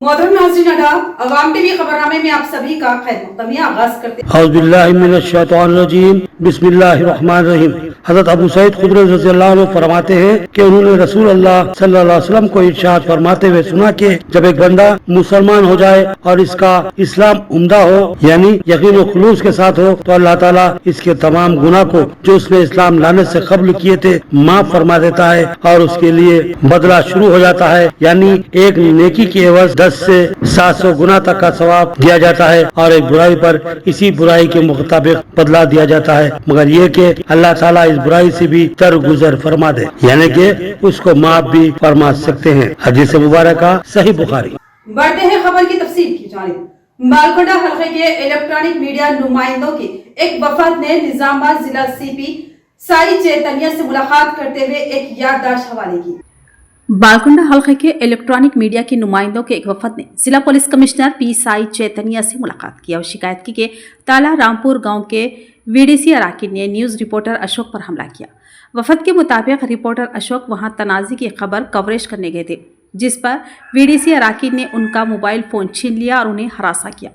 محترم ناظرین آداب، عوام ٹی وی خبرنامے میں آپ سبھی کا خیر مقدم آغاز کرتے ہیں۔ اعوذ باللہ من الشیطان الرجیم، بسم اللہ الرحمن الرحیم۔ حضرت ابو سعید خدری رضی اللہ عنہ فرماتے ہیں کہ انہوں نے رسول اللہ صلی اللہ علیہ وسلم کو ارشاد فرماتے ہوئے سنا کہ جب ایک بندہ مسلمان ہو جائے اور اس کا اسلام عمدہ ہو، یعنی یقین و خلوص کے ساتھ ہو، تو اللہ تعالیٰ اس کے تمام گناہ کو جو اس نے اسلام لانے سے قبل کیے تھے معاف فرما دیتا ہے اور اس کے لیے بدلہ شروع ہو جاتا ہے، یعنی ایک نیکی کی عوض 10 سے 700 گنا تک کا ثواب دیا جاتا ہے اور ایک برائی پر اسی برائی کے مطابق بدلہ دیا جاتا ہے، مگر یہ کہ اللہ تعالیٰ اس برائی سے بھی درگزر فرما دے، یعنی کہ اس کو معاف بھی فرما سکتے ہیں۔ حدیث مبارکہ صحیح بخاری۔ بڑھتے ہیں خبر کی تفصیل کی جانب۔ بالکنڈہ حلقے کے الیکٹرانک میڈیا نمائندوں کی ایک وفد نے نظام آباد ضلع سی پی سائی چیتنیا سے ملاقات کرتے ہوئے ایک یادداشت حوالے کی۔ بالکنڈہ حلقے کے الیکٹرانک میڈیا کے نمائندوں کے ایک وفد نے ضلع پولیس کمشنر پی سائی چیتنیا سے ملاقات کی اور شکایت کی کہ تالا رامپور گاؤں کے ویڈیسی اراکین نے نیوز رپورٹر اشوک پر حملہ کیا۔ وفد کے مطابق رپورٹر اشوک وہاں تنازع کی خبر کوریج کرنے گئے تھے، جس پر ویڈیسی اراکین نے ان کا موبائل فون چھین لیا اور انہیں ہراساں کیا۔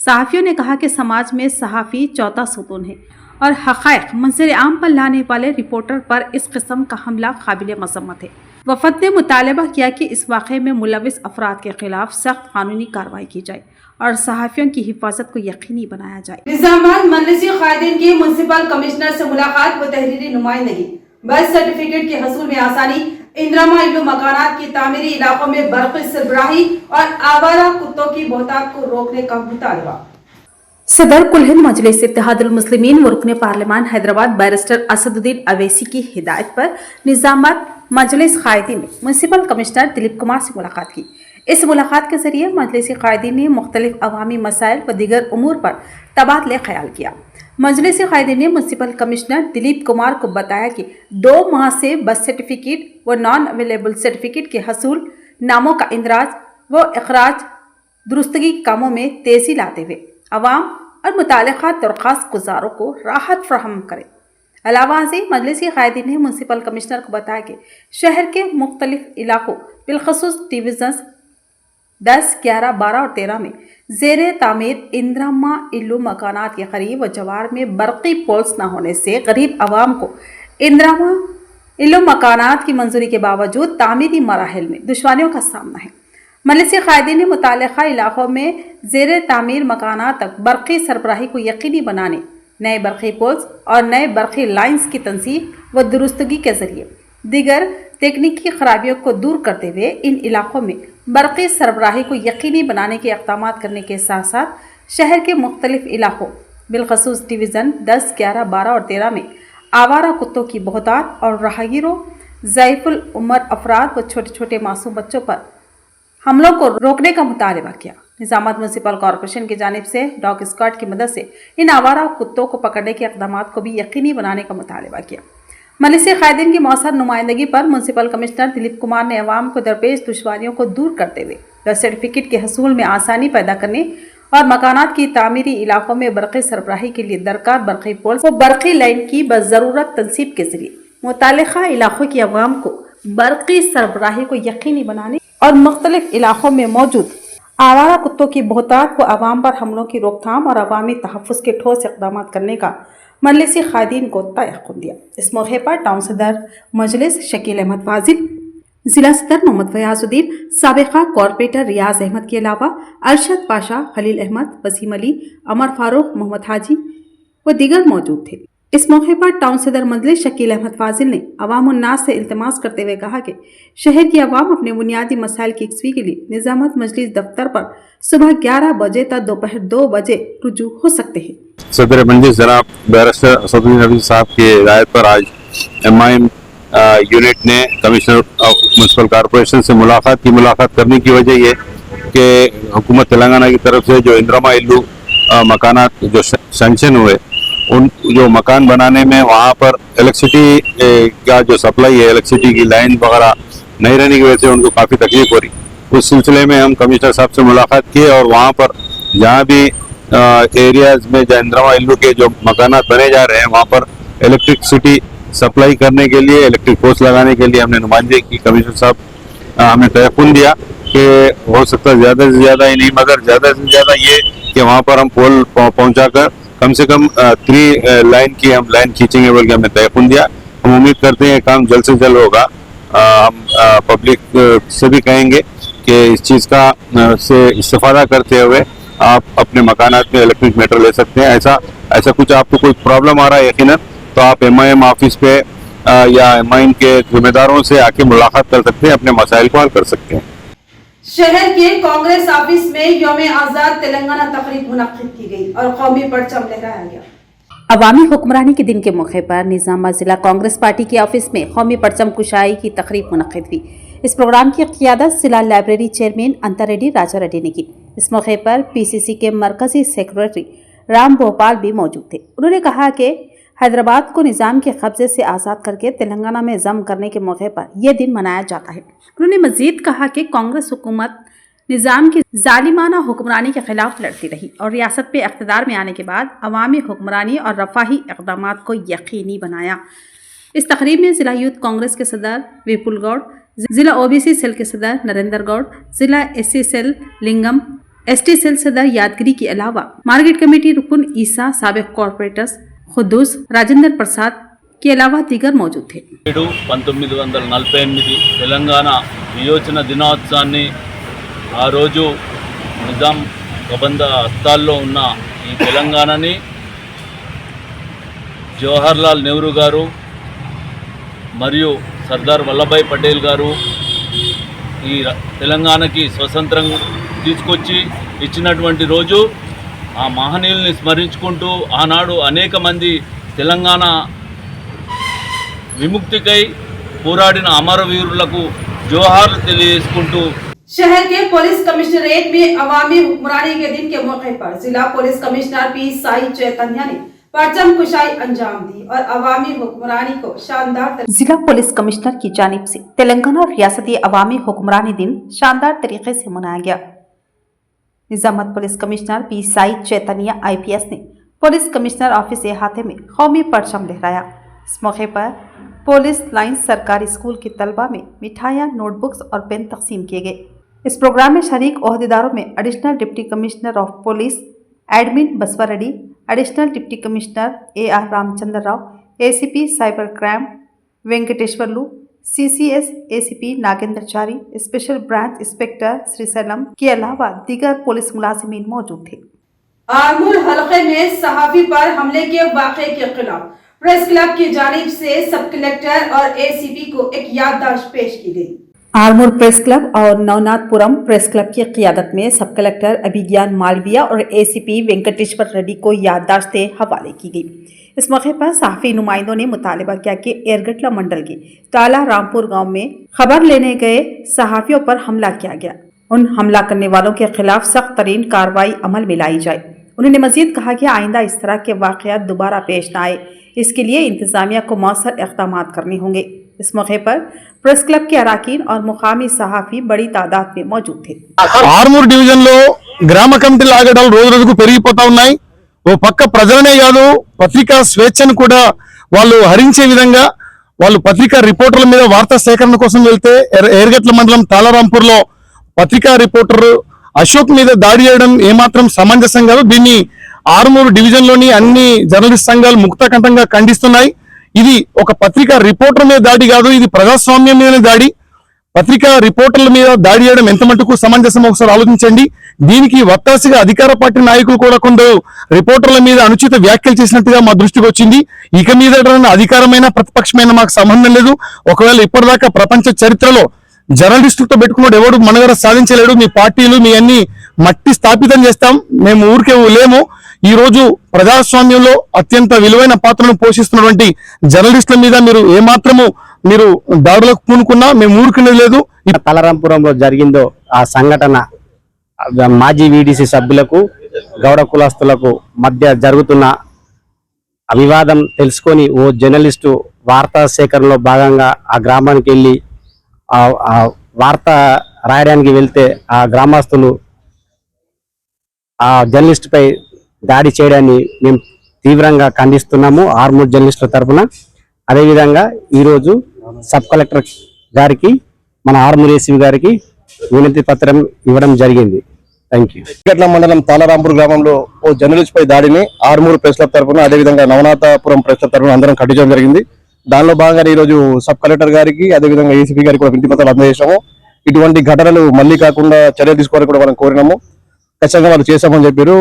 صحافیوں نے کہا کہ سماج میں صحافی چوتھا ستون ہے اور حقائق منظر عام پر لانے والے رپورٹر پر اس قسم کا حملہ قابل مذمت ہے۔ وفد نے مطالبہ کیا کہ اس واقعے میں ملوث افراد کے خلاف سخت قانونی کارروائی کی جائے اور صحافیوں کی حفاظت کو یقینی بنایا جائے۔ نظام آباد مجلسی قائدین کی میونسپل کمشنر سے ملاقات و تحریری نمائندگی۔ برتھ سرٹیفکیٹ کے حصول میں آسانی، اندرما الو مکانات کی تعمیری علاقوں میں برقی سربراہی اور آوارہ کتوں کی بہتات کو روکنے کا مطالبہ۔ صدر کل ہند مجلس اتحاد المسلمین و رکن پارلیمان حیدرآباد بیرسٹر اسد الدین اویسی کی ہدایت پر نظام آباد مجلس قائدین نے میونسپل کمشنر دلیپ کمار سے ملاقات کی۔ اس ملاقات کے ذریعے مجلسی قائدین نے مختلف عوامی مسائل و دیگر امور پر تبادلہ خیال کیا۔ مجلسی قائدین نے میونسپل کمشنر دلیپ کمار کو بتایا کہ 2 ماہ سے برتھ سرٹیفکیٹ و نان اویلیبل سرٹیفکیٹ کے حصول، ناموں کا اندراج و اخراج درستگی کاموں میں تیزی لاتے ہوئے عوام اور متعلقہ درخواست گزاروں کو راحت فراہم کرے۔ علاوہ ازیں مجلسی قائدین نے میونسپل کمشنر کو بتایا کہ شہر کے مختلف علاقوں بالخصوص ڈویژنز 10, 11, 12 اور 13 میں زیر تعمیر اندرما الو مکانات کے قریب و جوار میں برقی پولز نہ ہونے سے غریب عوام کو اندرما الو مکانات کی منظوری کے باوجود تعمیری مراحل میں دشواریوں کا سامنا ہے۔ مجلسی قائدین نے متعلقہ علاقوں میں زیر تعمیر مکانات تک برقی سربراہی کو یقینی بنانے، نئے برقی پولز اور نئے برقی لائنز کی تنصیب و درستگی کے ذریعے دیگر تکنیکی خرابیوں کو دور کرتے ہوئے ان علاقوں میں برقی سربراہی کو یقینی بنانے کے اقدامات کرنے کے ساتھ ساتھ شہر کے مختلف علاقوں بالخصوص ڈویژن 10, 11, 12 اور 13 میں آوارہ کتوں کی بہتات اور راہگیروں، ضعیف العمر افراد و چھوٹے چھوٹے معصوم بچوں پر حملوں کو روکنے کا مطالبہ کیا۔ نظام آباد میونسپل کارپوریشن کی جانب سے ڈاگ اسکواڈ کی مدد سے ان آوارہ کتوں کو پکڑنے کے اقدامات کو بھی یقینی بنانے کا مطالبہ کیا۔ مجلسی قائدین کی مؤثر نمائندگی پر میونسپل کمشنر دلیپ کمار نے عوام کو درپیش دشواریوں کو دور کرتے ہوئے برتھ سرٹیفکیٹ کے حصول میں آسانی پیدا کرنے اور مکانات کی تعمیری علاقوں میں برقی سربراہی کے لیے درکار برقی پولز و برقی لائن کی بضرورت تنصیب کے ذریعے متعلقہ علاقوں کی عوام کو برقی سربراہی کو یقینی بنانے اور مختلف علاقوں میں موجود آوارہ کتوں کی بہتات و عوام پر حملوں کی روک تھام اور عوامی تحفظ کے ٹھوس اقدامات کرنے کا مجلسی قائدین کو تیقن دیا۔ اس موقع پر ٹاؤن صدر مجلس شکیل احمد فاضل، ضلع صدر محمد فیاض الدین، سابقہ کارپوریٹر ریاض احمد کے علاوہ ارشد پاشا، خلیل احمد، وسیم علی، عمر فاروق، محمد حاجی و دیگر موجود تھے۔ اس موقع پر ٹاؤن صدر مجلس شکیل احمد فاضل نے عوام الناس سے التماس کرتے ہوئے کہا کہ شہر کی عوام اپنے بنیادی مسائل کی یکسوئی کے لیے نظامت مجلس دفتر پر صبح 11 بجے تا دوپہر 2 بجے رجوع ہو سکتے ہیں۔ صدر مجلس جناب بیرسٹر اسد الدین اویسی صاحب کی ہدایت پر آج MIM یونٹ نے کمشنر میونسپل کارپوریشن سے ملاقات کرنے کی وجہ یہ کہ حکومت تلنگانہ کی طرف سے جو اندرما الو مکانات جو سینکشن ہوئے، ان جو مکان بنانے میں وہاں پر الیکٹریسٹی کا جو سپلائی ہے، الیکٹریسٹی کی لائن وغیرہ نہیں رہنے کی وجہ سے ان کو کافی تکلیف ہو رہی۔ اس سلسلے میں ہم کمشنر صاحب سے ملاقات کی اور وہاں پر جہاں بھی ایریاز میں اندرما الو کے جو مکانات بنے جا رہے ہیں وہاں پر الیکٹرکسٹی سپلائی کرنے کے لیے، الیکٹرک پوسٹ لگانے کے لیے ہم نے نمائندگی کی۔ کمشنر صاحب ہمیں تیقن دیا कि हो सकता है ज़्यादा से ज़्यादा ही नहीं मगर ज़्यादा से ज़्यादा ये कि वहाँ पर हम पोल पहुँचाकर कम से कम 3 लाइन की हम लाइन खींचेंगे बोल के हमने तयखुन दिया। हम उम्मीद करते हैं काम जल्द से जल्द होगा। हम पब्लिक से भी कहेंगे कि इस चीज़ का से इस्तेफादा करते हुए आप अपने मकानात में इलेक्ट्रिक मीटर ले सकते हैं। ऐसा कुछ आपको कोई प्रॉब्लम आ रहा है यकीनन तो आप MIM ऑफिस पे या MIM के जिम्मेदारों से आके मुलाकात कर सकते हैं, अपने मसाइल को हल कर सकते हैं। शहर के कांग्रेस ऑफिस में यौम आजाद तेलंगाना तकरीब मुनक्किद की गई और कौमी परचम लहराया गया। अवामी हुक्मरानी के दिन के मौके पर निजामाबाद जिला कांग्रेस पार्टी के ऑफिस में कौमी परचम कुशाई की तकरीब मुनक्किद हुई। इस प्रोग्राम की क़ियादत जिला लाइब्रेरी चेयरमैन अंतर रेड्डी राजा रेड्डी ने की। इस मौके पर PCC के मरकजी सेक्रेटरी राम भोपाल भी मौजूद थे। उन्होंने कहा कि हैदराबाद को निज़ाम के कब्जे से आज़ाद करके तेलंगाना में ज़म करने के मौके पर यह दिन मनाया जाता है। उन्होंने मज़ीद कहा कि कांग्रेस हुकूमत निज़ाम की जालिमाना हुक्मरानी के खिलाफ लड़ती रही और रियासत पे इक़्तिदार में आने के बाद अवामी हुक्मरानी और रफ़ाही इक़दामात को यकीनी बनाया। इस तकरीब में ज़िला यूथ कांग्रेस के सदर विपुल गौड़, ज़िला OBC सेल के सदर नरेंद्र गौड़, ज़िला SC सेल लिंगम, ST सेल सदर यादगिरी के अलावा मार्केट कमेटी रुकन ईसा, साबिक कॉर्पोरेटर्स खुद्दूस, राजेंद्र प्रसाद के अलावा दीगर मौजूद थे। 1948 తెలంగాణ విమోచన దినోత్సవాన్ని ఆ రోజు నిజాం కబంద హస్తాల్లో ఉన్న ఈ తెలంగాణని జవహర్ లాల్ నెహ్రూ గారు మరియు సర్దార్ వల్లభాయ్ పటేల్ గారు ఈ తెలంగాణకి స్వతంత్రం తీసుకొచ్చి ఇచ్చినటువంటి రోజు ఆ మహనీయుల్ని స్మరించుకుంటూ ఆనాడు అనేక మంది తెలంగాణ విముక్తికై పోరాడిన అమరవీరులకు జోహార్లు తెలియజేసుకుంటూ शहर के पुलिस कमिश्नरेट में अवामी हुक्मरानी के दिन के मौके पर जिला पुलिस कमिश्नर P साई चैतन्य ने परचम कुशाई अंजाम दी और अवामी हुक्मरानी को शानदार जिला पुलिस कमिश्नर की जानिब से तेलंगाना रियासती अवामी हुक्मरानी दिन शानदार तरीके से मनाया गया। निजामत पुलिस कमिश्नर P साई चैतन्य IPS ने पुलिस कमिश्नर ऑफिस अहाते में कौमी परचम लहराया। इस मौके पर पुलिस लाइन्स सरकारी स्कूल के तलबा में मिठाइयाँ, नोटबुक्स और पेन तकसीम किए गए। इस प्रोग्राम में शरीक ओहदेदारों में additional deputy commissioner of police admin Baswa Reddy, additional deputy commissioner AR Ramchandra Rao, ACP cyber crime Venkateshwarlu, CCS ACP Nagendrachari, special branch inspector Srisailam के अलावा दीगर पुलिस मुलाजिमीन मौजूद थे। आरमूर हलके में सहाफी पर हमले के वाक़े के खिलाफ प्रेस क्लब की जानिब से सब कलेक्टर और ACP को एक याददाश्त पेश की गई। आरमूर प्रेस क्लब और नवनाथपुरम प्रेस क्लब की क़ियादत में सब कलेक्टर अभिज्ञान मालविया और ACP वेंकटेश्वर रेड्डी को याददाश्तें हवाले की गई। इस मौके पर सहाफ़ी नुमाइंदों ने मुतालबा किया कि एयरगटला मंडल के ताला रामपुर गांव में खबर लेने गए सहाफ़ियों पर हमला किया गया। उन हमला करने वालों के खिलाफ सख्त तरीन कार्रवाई अमल में लाई जाए। उन्होंने मजीद कहा कि आइंदा इस तरह के वाक़यात दोबारा पेश न आए, इसके लिए इंतजामिया को मौसर इक़दाम करने होंगे। इस मौके पर प्रेस क्लब के अराकीन और मुकामी सहाफ़ी बड़ी तादाद में मौजूद थे। ఆర్మూర్ డివిజన్ లో గ్రామ కమిటీల ఆగడాలు రోజు రోజుకు పెరిగిపోతా ఉన్నాయి। ఓ పక్క ప్రజలనే కాదు పత్రికా స్వేచ్ఛను కూడా వాళ్ళు హరించే విధంగా వాళ్ళు పత్రికా రిపోర్టర్ల మీద వార్తా సేకరణ కోసం వెళ్తే ఎర్గట్ల మండలం తాళరాంపూర్ లో పత్రికా రిపోర్టర్ అశోక్ మీద దాడి చేయడం ఏమాత్రం సమంజసం కాదు। దీన్ని ఆర్మూర్ డివిజన్ లోని అన్ని జర్నలిస్ట్ సంఘాలు ముక్తకంఠంగా ఖండిస్తున్నాయి। ఇది ఒక పత్రికా రిపోర్టర్ మీద దాడి కాదు, ఇది ప్రజాస్వామ్యం మీద దాడి। పత్రికా రిపోర్టర్ల మీద దాడి చేయడం ఎంత మటుకు సమంజసం ఒకసారి ఆలోచించండి। దీనికి వత్తాసిగా అధికార పార్టీ నాయకులు కూడా కొందరు రిపోర్టర్ల మీద అనుచిత వ్యాఖ్యలు చేసినట్టుగా మా దృష్టికి వచ్చింది। ఇక మీద అధికారమైన ప్రతిపక్షమైన మాకు సంబంధం లేదు। ఒకవేళ ఇప్పటిదాకా ప్రపంచ చరిత్రలో జర్నలిస్టులతో పెట్టుకున్నాడు ఎవడు మనగడ సాధించలేడు। మీ పార్టీలు మీ అన్ని మట్టి స్థాపితం చేస్తాం, మేము ఊరికే లేము। ఈ రోజు ప్రజాస్వామ్యంలో అత్యంత విలువైన పాత్రను పోషిస్తున్నటువంటి జర్నలిస్టుల మీద మీరు ఏమాత్రము మీరు దాడులకు పూనుకున్నా మేము ఊరుకునేది లేదు। తలరాంపురంలో జరిగిందో ఆ సంఘటన మాజీ VDC సభ్యులకు గౌడ కులస్తులకు మధ్య జరుగుతున్న వివాదం తెలుసుకొని ఓ జర్నలిస్టు వార్తా సేకరణలో భాగంగా ఆ గ్రామానికి వెళ్ళి ఆ వార్త రాయడానికి వెళ్తే ఆ గ్రామస్తులు ఆ జర్నలిస్ట్ పై దాడి చేయడాన్ని మేము తీవ్రంగా ఖండిస్తున్నాము ఆర్మూర్ జర్నలిస్టుల తరఫున। అదేవిధంగా ఈరోజు సబ్ కలెక్టర్ గారికి మన ఆర్మూర్ ACP గారికి వినతి పత్రం ఇవ్వడం జరిగింది. Thank you. గట్ల మండలం తాళరాంపూర్ గ్రామంలో ఓ జర్నలిస్ట్ పై దాడిని ఆర్మూరు ప్రెస్ క్లబ్ తరఫున అదేవిధంగా నవనాథపురం ప్రెస్ క్లబ్ తరఫున అందరం ఖండించడం జరిగింది. దానిలో భాగంగా ఈ రోజు సబ్ కలెక్టర్ గారికి అదేవిధంగా ఏసీపీ గారికి కూడా వినతి పత్రాలు అందజేసాము. ఇటువంటి ఘటనలు మళ్ళీ కాకుండా చర్య తీసుకోవాలని కూడా మనం కోరినాము. ఖచ్చితంగా వాళ్ళు చేశామని చెప్పారు.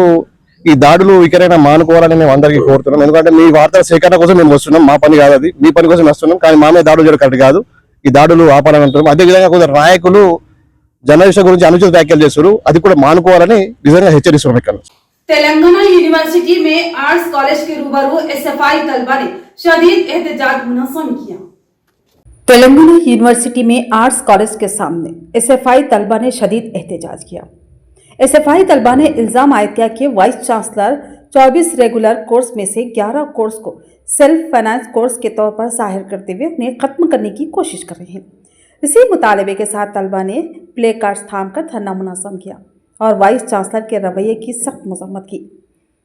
ఈ దాడులు ఇకరైనా మానుకోవాలని మేము అందరికీ కోరుతున్నాం. ఎందుకంటే మీ వార్తల సేకరణ కోసం మేము వస్తున్నాం, మా పని కాదు అది, మీ పని కోసం వస్తున్నాం. కానీ మా మీద దాడులు జరగడం కరెక్ట్ కాదు. ఈ దాడులు ఆపాలని అంటున్నాం. అదేవిధంగా కొందరు నాయకులు జర్నలిస్టుల గురించి అనుచిత వ్యాఖ్యలు చేస్తారు, అది కూడా మానుకోవాలని నిజంగా హెచ్చరిస్తున్నాం. ఇక్కడ तेलंगाना यूनिवर्सिटी में आर्ट्स कॉलेज के रूबरू एसएफआई तलबा ने शदीद एहतजाज मुनज़्ज़म किया। तेलंगाना यूनिवर्सिटी में आर्ट्स कॉलेज के सामने एसएफआई तलबा ने शदीद एहतजाज किया। एसएफआई तलबा ने इल्ज़ाम आयद किया कि वाइस चांसलर 24 रेगुलर कोर्स में से 11 कोर्स को सेल्फ फाइनेंस कोर्स के तौर पर ज़ाहिर करते हुए उन्हें ख़त्म करने की कोशिश कर रहे हैं। इसी मुतालबे के साथ तलबा ने प्ले कार्ड्स थाम कर धरना मुनज़्ज़म किया और वाइस चांसलर के रवैये की सख्त मजम्मत की।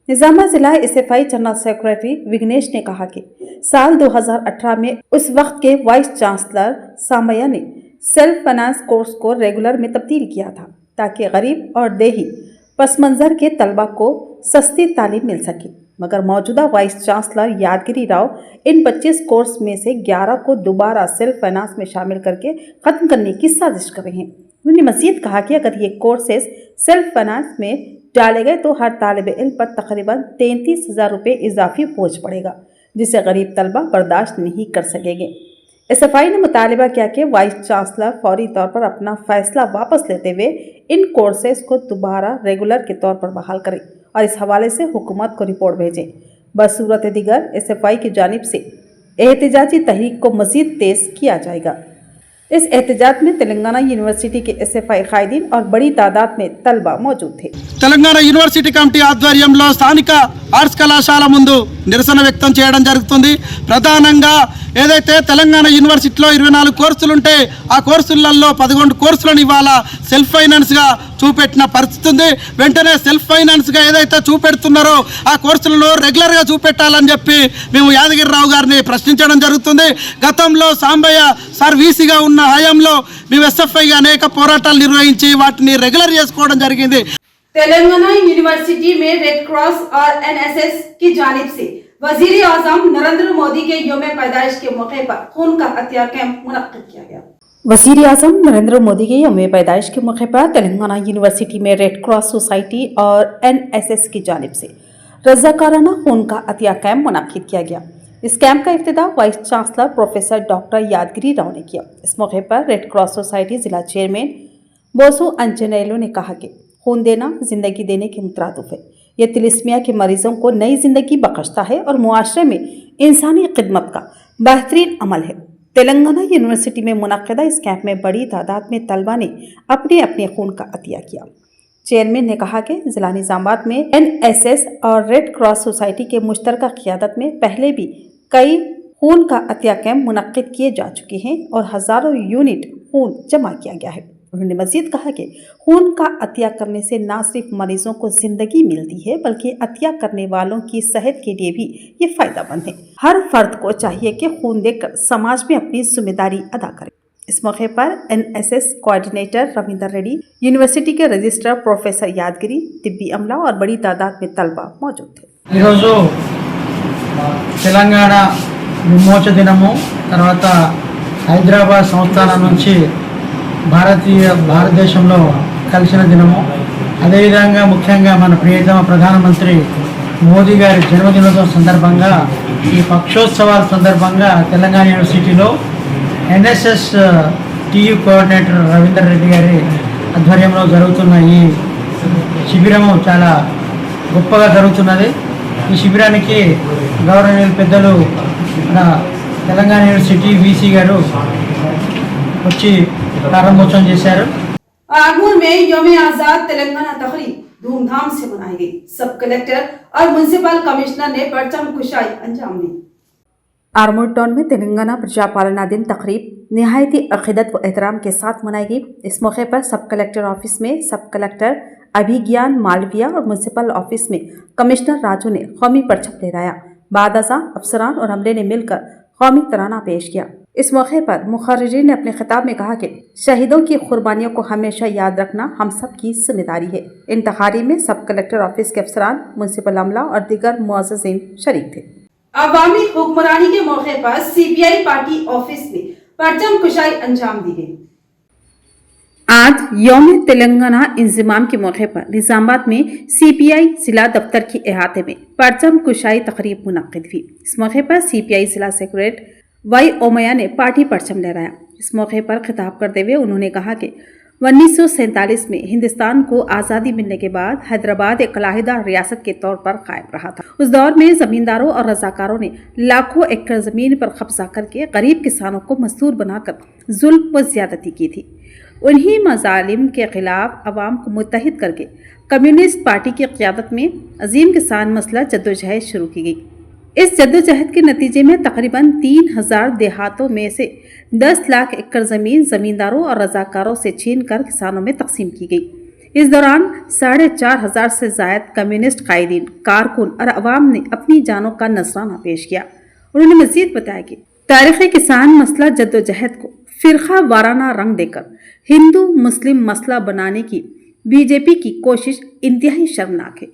निजामा जिला एसएफआई जनरल सेक्रेटरी विघ्नेश ने कहा कि साल 2018 में उस वक्त के वाइस चांसलर सामया ने सेल्फ फाइनेंस कोर्स को रेगुलर में तब्दील किया था ताकि गरीब और देही पस मंज़र के तलबा को सस्ती तालीम मिल सके, मगर मौजूदा वाइस चांसलर यादगिरी राव इन 25 कोर्स में से 11 को दोबारा सेल्फ फाइनेंस में शामिल करके ख़त्म करने की साजिश कर रहे हैं। उन्होंने मज़ीद कहा कि अगर ये कोर्सेज सेल्फ फाइनेंस में डाले गए तो हर तालिब इल्म पर तकरीबन 33,000 रुपये इजाफी बोझ पड़ेगा, जिसे गरीब तलबा बर्दाश्त नहीं कर सकेंगे। एसएफआई ने मुतालबा किया कि वाइस चांसलर फौरी तौर पर अपना फैसला वापस लेते हुए इन कोर्सेज को दोबारा रेगुलर के तौर पर बहाल करें और इस हवाले से हुकूमत को रिपोर्ट भेजें। बसूरत दिगर एसएफआई की जानिब से एहतजाजी तहरीक को मज़ीद तेज़ किया जाएगा। इस एहतजाज में तेलंगाना यूनिवर्सिटी के एसएफआई कायदीन और बड़ी तादाद में तलबा मौजूद थे। తెలంగాణ యూనివర్సిటీ కమిటీ ఆధ్వర్యంలో స్థానిక ఆర్ట్స్ కళాశాల ముందు నిరసన వ్యక్తం చేయడం జరుగుతుంది. ప్రధానంగా ఏదైతే తెలంగాణ యూనివర్సిటీలో 24 కోర్సులు ఉంటే ఆ కోర్సులలో 11 కోర్సులను ఇవాళ సెల్ఫ్ ఫైనాన్స్గా చూపెట్టిన పరిస్థితి ఉంది. వెంటనే సెల్ఫ్ ఫైనాన్స్గా ఏదైతే చూపెడుతున్నారో ఆ కోర్సులను రెగ్యులర్గా చూపెట్టాలని చెప్పి మేము యాదగిరిరావు గారిని ప్రశ్నించడం జరుగుతుంది. గతంలో సాంబయ్య సార్ వీసీగా ఉన్న హయాంలో మేము ఎస్ఎఫ్ఐగా అనేక పోరాటాలు నిర్వహించి వాటిని రెగ్యులర్ చేసుకోవడం జరిగింది. तेलंगाना यूनिवर्सिटी में रेड क्रॉस और एनएसएस की जानिब से वजीर आजम नरेंद्र मोदी के यौम पैदाइश के मौके पर खून का हत्या कैंप मुनक्किद किया गया। वजीर आजम नरेंद्र मोदी के यौम पैदाइश के मौके पर तेलंगाना यूनिवर्सिटी में रेड क्रॉस सोसाइटी और एनएसएस की जानिब से रज़ाकाराना खून का हत्या कैंप मुनक्किद किया गया। इस कैंप का इफ्तिताह वाइस चांसलर प्रोफेसर डॉक्टर यादगिरी राव ने किया। इस मौके पर रेड क्रॉस सोसाइटी जिला चेयरमैन बोसु अंजनेलो ने कहा कि खून देना जिंदगी देने के मुतरादिफ है। यह तिलिस्मिया के मरीजों को नई जिंदगी बख्शता है और मुआशरे में इंसानी खिदमत का बेहतरीन अमल है। तेलंगाना यूनिवर्सिटी में मुनक्किदा इस कैंप में बड़ी तादाद में तलबा ने अपने अपने खून का अतिया किया। चेयरमैन ने कहा कि जिला निजामाबाद में एनएसएस और रेड क्रॉस सोसाइटी के मुश्तरका क़ियादत में पहले भी कई खून का अतिया कैंप मुनक्किद किए जा चुके हैं और हज़ारों यूनिट खून जमा किया गया है। उन्होंने मजीद कहा कि खून का अतिया करने से न सिर्फ मरीजों को जिंदगी मिलती है बल्कि अतिया करने वालों की सेहत के लिए भी ये फायदेमंद है। हर फर्द को चाहिए कि खून देकर समाज में अपनी जिम्मेदारी अदा करे। इस मौके पर NSS coordinator Ravinder Reddy, university के रजिस्ट्रार प्रोफेसर यादगिरी, तिब्बी अमला और बड़ी तादाद में तलबा मौजूद थे। తెలంగాణ విమోచ దినము తర్వాత హైదరాబాద్ సంస్థానం నుంచి భారతదేశంలో కలిసిన దినము, అదేవిధంగా ముఖ్యంగా మన ప్రియతమ ప్రధానమంత్రి మోదీ గారి జన్మదినోత్సవం సందర్భంగా ఈ పక్షోత్సవాల సందర్భంగా తెలంగాణ యూనివర్సిటీలో NSS TU coordinator Ravinder Reddy గారి ఆధ్వర్యంలో జరుగుతున్న ఈ శిబిరము చాలా గొప్పగా జరుగుతున్నది. ఈ శిబిరానికి గౌరవనీయులు పెద్దలు మన తెలంగాణ యూనివర్సిటీ వీసీ గారు వచ్చి ప్రారంభోత్సవం చేశారు. आगूर में यौम आजाद तेलंगाना तकरीब धूमधाम से मनाई गई। सब कलेक्टर और म्युनिसिपल कमिश्नर ने परचम कुशाई अंजाम दी। आरमूर टाउन में तेलंगाना प्रजापालना दिन तकरीब निहायती अक़ीदत व एहतराम के साथ मनाई गई। इस मौके पर सब कलेक्टर ऑफिस में सब कलेक्टर अभिज्ञान मालविया और म्युनिसिपल ऑफिस में कमिश्नर राजू ने कौमी परचम लहराया। बाद अज़ां अफसरान और अमले ने मिलकर कौमी तराना पेश किया। इस मौके पर मुखर्रिरीन ने अपने खिताब में कहा कि शहीदों की कुर्बानियों को हमेशा याद रखना हम सब की जिम्मेदारी है। इन तकारीब में सब कलेक्टर ऑफिस के अफसरान, म्युनिसिपल अमला और दीगर मुअज़्ज़िज़ीन शरीक थे। अवामी हुक्मरानी के मौके पर CPI पार्टी ऑफिस में परचम कुशाई अंजाम दी गई। आज यौम तेलंगाना इंज़माम के मौके पर निजामाबाद में CPI जिला दफ्तर के अहाते में परचम कुशाई तकरीब मुनक्किद हुई। इस मौके पर CPI जिला सेक्रेटरी वाई ओमैया ने पार्टी परचम लहराया। इस मौके पर खिताब करते हुए उन्होंने कहा कि 1947 में हिंदुस्तान को आज़ादी मिलने के बाद हैदराबाद एक अलहदा रियासत के तौर पर कायम रहा था। उस दौर में जमींदारों और रजाकारों ने लाखों एकड़ जमीन पर कब्जा करके गरीब किसानों को मजदूर बनाकर जुल्म व ज्यादती की थी। उन्हीं मजालिम के खिलाफ अवाम को मुत्तहिद करके कम्युनिस्ट पार्टी की क़यादत में अजीम किसान मसला जद्दोजहद शुरू की गई। इस जद्दोजहद के नतीजे में तकरीबन 3000 देहातों में से 10 लाख एकड़ जमीन जमींदारों और रजाकारों से छीन कर किसानों में तकसीम की गई। इस दौरान 4500 से जायद कम्युनिस्ट कायदीन, कारकुन और अवाम ने अपनी जानों का नजराना पेश किया। उन्होंने मजीद बताया कि तारीख़ किसान मसला जद्दोजहद को फिरका वाराना रंग देकर हिंदू मुस्लिम मसला बनाने की बीजेपी की कोशिश इंतहाई शर्मनाक है।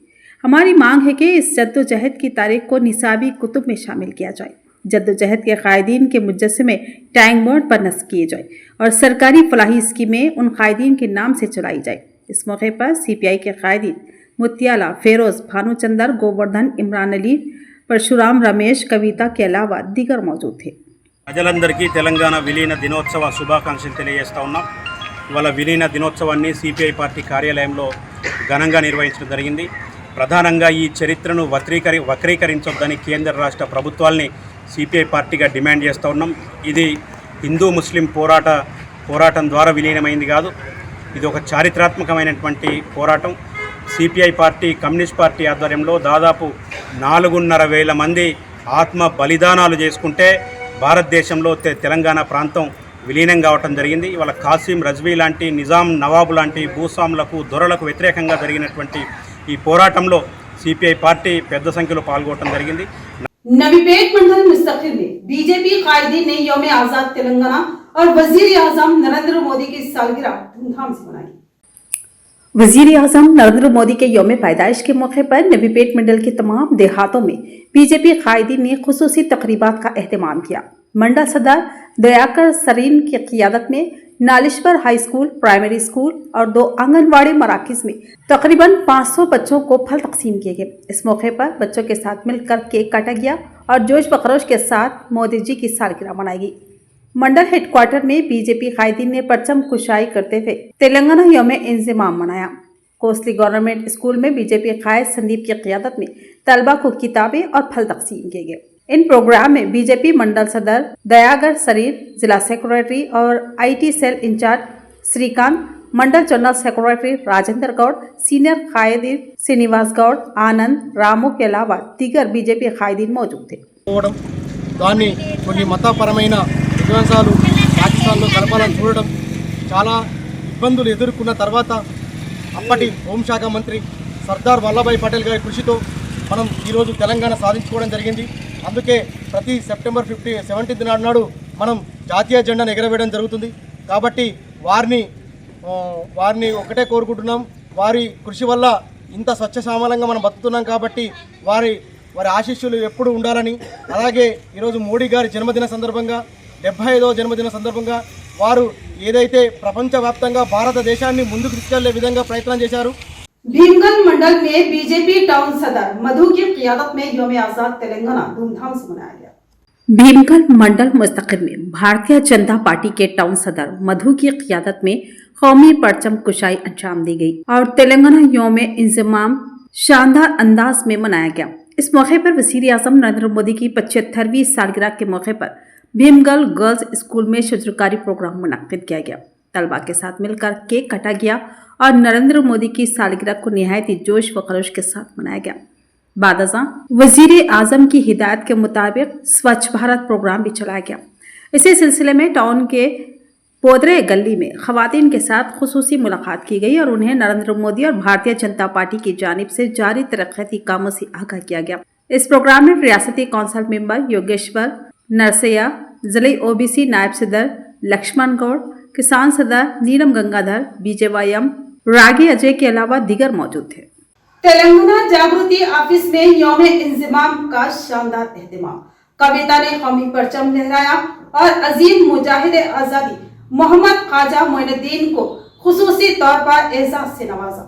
हमारी मांग है कि इस जद्दोजहद की तारीख को निसाबी कुतुब में शामिल किया जाए। जद्दोजहद के कायदीन के मुजस्समे टैंक बोर्ड पर नस्ब किए जाए और सरकारी फलाही स्कीमें उन कायदीन के नाम से चलाई जाए। इस मौके पर CPI के कायदीन मुत्याला, फेरोज, भानुचंदर, गोवर्धन, इमरान अली, परशुराम, रमेश, कविता के अलावा दीगर मौजूद थे। ప్రజలందరికీ తెలంగాణ విలీన దినోత్సవ శుభాకాంక్షలు తెలియజేస్తా ఉన్నాం। ఇవాళ విలీన దినోత్సవాన్ని CPI పార్టీ కార్యాలయంలో ఘనంగా నిర్వహించడం జరిగింది। ప్రధానంగా ఈ చరిత్రను వక్రీకరించొద్దని కేంద్ర రాష్ట్ర ప్రభుత్వాల్ని CPI పార్టీగా డిమాండ్ చేస్తూ ఉన్నాం। ఇది హిందూ ముస్లిం పోరాటం ద్వారా విలీనమైంది కాదు, ఇది ఒక చారిత్రాత్మకమైనటువంటి పోరాటం। CPI పార్టీ కమ్యూనిస్ట్ పార్టీ ఆధ్వర్యంలో దాదాపు 4,500 మంది ఆత్మ బలిదానాలు చేసుకుంటే భారతదేశంలో తెలంగాణ ప్రాంతం విలీనం కావటం జరిగింది। ఇవాళ కాసిం, రజ్వీ లాంటి, నిజాం, నవాబు లాంటి భూస్వాములకు, దొరలకు వ్యతిరేకంగా జరిగినటువంటి ఈ పోరాటంలో CPI పార్టీ పెద్ద సంఖ్యలో పాల్గొనడం జరిగింది। नवीपेट मंडल मुस्तकिल में बीजेपी कायदीन ने यौम आजाद तेलंगाना और वजीर आजम नरेंद्र मोदी की सालगिरह धूमधाम से मनाई। वजीर आजम नरेंद्र मोदी के यौम पैदाइश के मौके पर नवीपेट मंडल के तमाम देहातों में बीजेपी कायदीन ने खुसूसी तकरीबात का एहतमाम किया। मंडल सदर दयाकर सरीन की क़ियादत में नालिशवर हाई स्कूल, प्राइमरी स्कूल और 2 आंगनवाड़ी मराकिज में तकरीबन 500 बच्चों को फल तकसीम किए गए। इस मौके पर बच्चों के साथ मिलकर केक काटा गया और जोश व खरोश के साथ मोदी जी की सालगिरह मनाई गई। मंडल हेडक्वार्टर में बीजेपी कायदीन ने परचम कुशाई करते हुए तेलंगाना यौम इंज़माम मनाया। कोसली गवर्नमेंट स्कूल में बीजेपी कायद संदीप की क़ियादत में तलबा को किताबें और फल तकसीम किए गए। इन प्रोग्राम में बीजेपी मंडल सदर दयागर सरीर, जिला सेक्रेटरी और IT cell incharge Srikanth, mandal general secretary Rajendra Goud, senior कायदीन श्रीनिवास गौड़, आनंद, रामू के अलावा दीगर बीजेपी कायदीन मौजूद थे। దాన్ని కొన్ని మతపరమైన విధ్వంసాలు పాకిస్తాన్లో కలపాలని చూడడం, చాలా ఇబ్బందులు ఎదుర్కొన్న తర్వాత అప్పటి హోంశాఖ మంత్రి సర్దార్ వల్లభాయ్ పటేల్ గారి కృషితో మనం ఈరోజు తెలంగాణ సాధించుకోవడం జరిగింది। అందుకే ప్రతి సెప్టెంబర్ 17th నాడు మనం జాతీయ జెండాను ఎగరవేయడం జరుగుతుంది। కాబట్టి వారిని ఒకటే కోరుకుంటున్నాం, వారి కృషి వల్ల ఇంత స్వచ్ఛసామలంగా మనం బతుకుతున్నాం కాబట్టి వారి ఆశీస్సులు ఎప్పుడు ఉండాలని, అలాగే ఈరోజు మోడీ గారి జన్మదిన సందర్భంగా 75వ జన్మదిన సందర్భంగా వారు ఏదైతే ప్రపంచవ్యాప్తంగా భారతదేశాన్ని ముందుకు తీసుకెళ్లే విధంగా ప్రయత్నం చేశారు। भीमगंज मंडल में बीजेपी टाउन सदर मधु की क़ियादत में यौम आजाद तेलंगाना धूमधाम से मनाया गया। भीमगंज मंडल मुस्तकिल में भारतीय जनता पार्टी के टाउन सदर मधु की क़ियादत में कौमी परचम कुशाई अंजाम दी गई और तेलंगाना यौम इंज़माम शानदार अंदाज में मनाया गया। इस मौके पर वज़ीर आज़म नरेंद्र मोदी की 75वीं सालगिरह के मौके पर भीमगंज गर्ल्स स्कूल में शुक्रकारी प्रोग्राम मुनक्किद किया गया। तलबा के साथ मिलकर केक काटा गया और नरेंद्र मोदी की सालगिरह को निहायत ही जोश व खरोश के साथ मनाया गया। बादशाह वज़ीर आज़म की हिदायत के मुताबिक स्वच्छ भारत प्रोग्राम भी चलाया गया। इसी सिलसिले में टाउन के पोदरे गली में ख़वातीन के साथ खुसूसी मुलाकात की गई और उन्हें नरेंद्र मोदी और भारतीय जनता पार्टी की जानिब से जारी तरक्याती कामों से आगाह किया गया। इस प्रोग्राम में रियासती कौंसिल मेंबर योगेश्वर नरसैया, जिले ओबीसी नायब सदर लक्ष्मण गौड़, किसान सदर नीलम गंगाधर, बीजेवाईएम रागी अजय के अलावा दीगर मौजूद थे। तेलंगाना जागृति ऑफिस में यौम इंज़िमाम का शानदार एहतमाम। कविता ने कौमी परचम लहराया और अजीम मुजाहिद आजादी मोहम्मद ख्वाजा मोइनुद्दीन को खुसूसी तौर पर एजाज से नवाजा।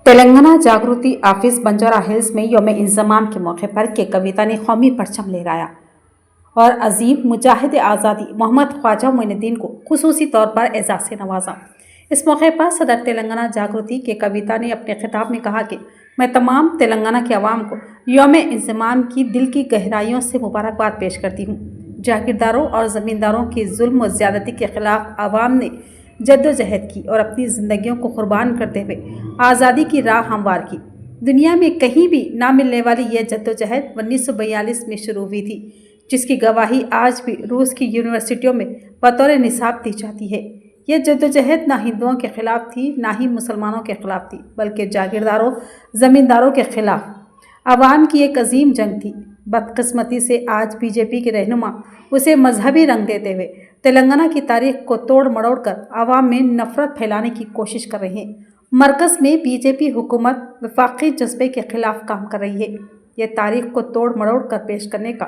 तेलंगाना जागृति ऑफिस बंजारा हिल्स में यौम इंज़माम के मौके पर के कविता ने कौमी परचम लहराया और अजीम मुजाहिद आज़ादी मोहम्मद ख्वाजा मोइनुद्दीन को खुसूसी तौर पर एजाज से नवाजा। इस मौके पर सदर तेलंगाना जागृति के कविता ने अपने खिताब में कहा कि मैं तमाम तेलंगाना के अवाम को यौम इंज़माम की दिल की गहराइयों से मुबारकबाद पेश करती हूँ। जागीरदारों और ज़मींदारों की जुल्म और ज़्यादती के ख़िलाफ़ आवाम ने जद्दोजहद की और अपनी ज़िंदगियों को कुर्बान करते हुए आज़ादी की राह हमवार की। दुनिया में कहीं भी ना मिलने वाली यह जद्दोजहद 1942 में शुरू हुई थी, जिसकी गवाही आज भी रूस की यूनिवर्सिटियों में बतौर निसाब दी जाती है। यह जद्दोजहद ना हिंदुओं के ख़िलाफ़ थी, ना ही मुसलमानों के ख़िलाफ़ थी, बल्कि जागीरदारों ज़मींदारों के ख़िलाफ़ आवाम की एक अजीम जंग थी। बदकिस्मती से आज बीजेपी के रहनुमा उसे मजहबी रंग देते हुए तेलंगाना की तारीख को तोड़ मरोड़ कर आवाम में नफरत फैलाने की कोशिश कर रहे हैं। मरकज़ में बीजेपी हुकूमत वफाकी जज्बे के ख़िलाफ़ काम कर रही है। यह तारीख को तोड़ मरोड़ कर पेश करने का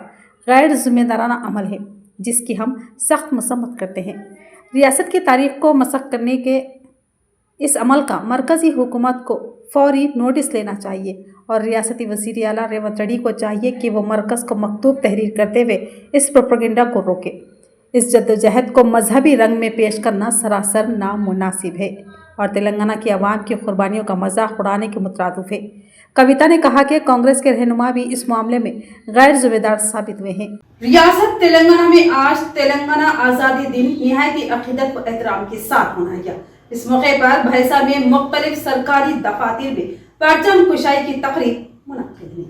गैर ज़िम्मेदाराना अमल है, जिसकी हम सख्त मसम्मत करते हैं। रियासत की तारीख को मसख करने के इस अमल का मरकज़ी हुकूमत को फौरी नोटिस लेना चाहिए और रियासती वज़ीर आला रेवंत रेड्डी को चाहिए कि वो मरकज़ को मकतूब तहरीर करते हुए इस प्रोपेगेंडा को रोके। इस जद्दोजहद को मजहबी रंग में पेश करना सरासर नामुनासिब है और तेलंगाना की आवाम की कुर्बानियों का मजाक उड़ाने के मुतरादिफ है। कविता ने कहा कि कांग्रेस के रहनुमा भी इस मामले में गैर जिम्मेदार साबित हुए हैं। रियासत तेलंगाना में आज तेलंगाना आज़ादी दिन निहायती अकीदत व एहतराम के साथ मनाया गया। इस मौके पर भैंसा में मुख्तलिफ सरकारी दफातर में परचम कुशाई की तकरीब मुनक्किद हुई।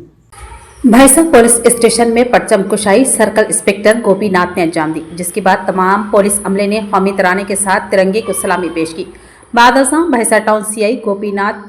भैंसा पुलिस स्टेशन में परचम कुशाई सर्कल इंस्पेक्टर गोपीनाथ ने अंजाम दी, जिसके बाद तमाम पुलिस अमले ने कौमी तराने के साथ तिरंगे को सलामी पेश की। बाद अज़ां भैंसा टाउन सीआई गोपीनाथ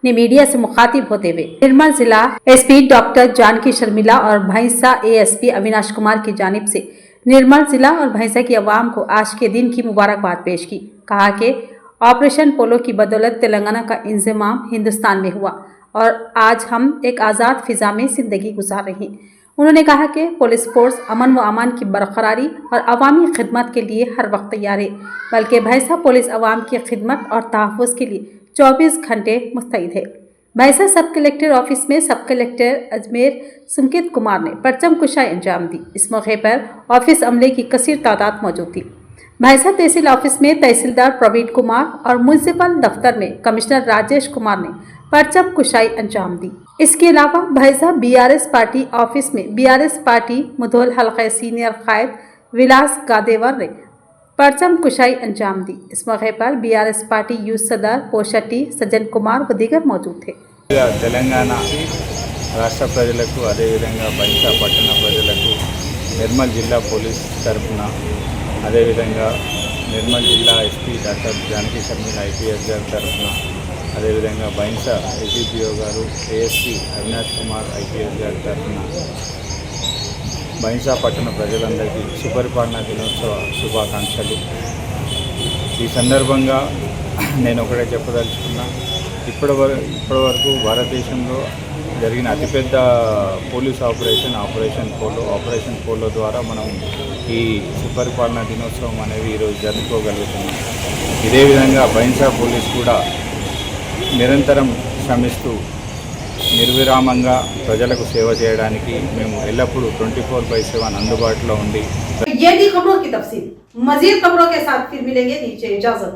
ने मीडिया से मुखातिब होते हुए निर्मल जिला एसपी डॉक्टर जानकी शर्मिला और भैंसा एएसपी अविनाश कुमार की जानिब से निर्मल जिला और भैंसा की आवाम को आज के दिन की मुबारकबाद पेश की। कहा कि ऑपरेशन पोलो की बदौलत तेलंगाना का इंज़माम हिंदुस्तान में हुआ और आज हम एक आज़ाद फिजा में ज़िंदगी गुजार रहे हैं। उन्होंने कहा कि पुलिस फोर्स अमन व अमान की बरकरारी और अवामी खिदमत के लिए हर वक्त तैयार है, बल्कि भैंसा पुलिस अवाम की खिदमत और तहफ़्फ़ुज़ के लिए 24 घंटे मुस्तैद है। भैंसा सब कलेक्टर ऑफिस में सब कलेक्टर अजमेर सुंकित कुमार ने परचम कुशाई अंजाम दी। इस मौके पर ऑफिस अमले की कसीर तादाद मौजूद थी। भैंसा तहसील ऑफिस में तहसीलदार प्रवीण कुमार और म्युनिसिपल दफ्तर में कमिश्नर राजेश कुमार ने परचम कुशाई अंजाम दी। इसके अलावा भैंसा बीआरएस पार्टी ऑफिस में बीआरएस पार्टी मुधोल हल्का सीनियर कायद विलास गादेवर ने परचम कुशाई अंजाम दी। इस मौके पर बीआरएस पार्टी यूथ सदर पोशट्टी सज्जन कुमार व दीगर मौजूद थे। తెలంగాణ రాష్ట్ర ప్రజలకు అదేవిధంగా బైంసా పట్టణ ప్రజలకు నిర్మల్ జిల్లా పోలీస్ తరఫున అదేవిధంగా నిర్మల్ జిల్లా SP doctor Janaki Sharmila IPS గారి తరఫున అదేవిధంగా బైంసా ఏసీపీఓ గారు ఏఎస్పీ అవినాష్ కుమార్ ఐపీఎస్ గారి తరఫున బైంసా పట్టణ ప్రజలందరికీ సుపరిపాలనా దినోత్సవ శుభాకాంక్షలు। ఈ సందర్భంగా నేను ఒకటే చెప్పదలుచుకున్నా, ఇప్పటివరకు భారతదేశంలో జరిగిన అతిపెద్ద పోలీస్ ఆపరేషన్ పోలో ద్వారా మనం ఈ సుపరిపాలనా దినోత్సవం అనేది ఈరోజు జరుపుకోగలుగుతున్నాం। ఇదే విధంగా బైంసా పోలీస్ కూడా నిరంతరం శ్రమిస్తూ నిర్విరామంగా ప్రజలకు సేవ చేయడానికి మేము ఎల్లప్పుడూ 24/7 అందుబాటులో ఉండి। ये थी खबरों की तफसील। मजीद खबरों के साथ फिर मिलेंगे। नीचे इजाजत।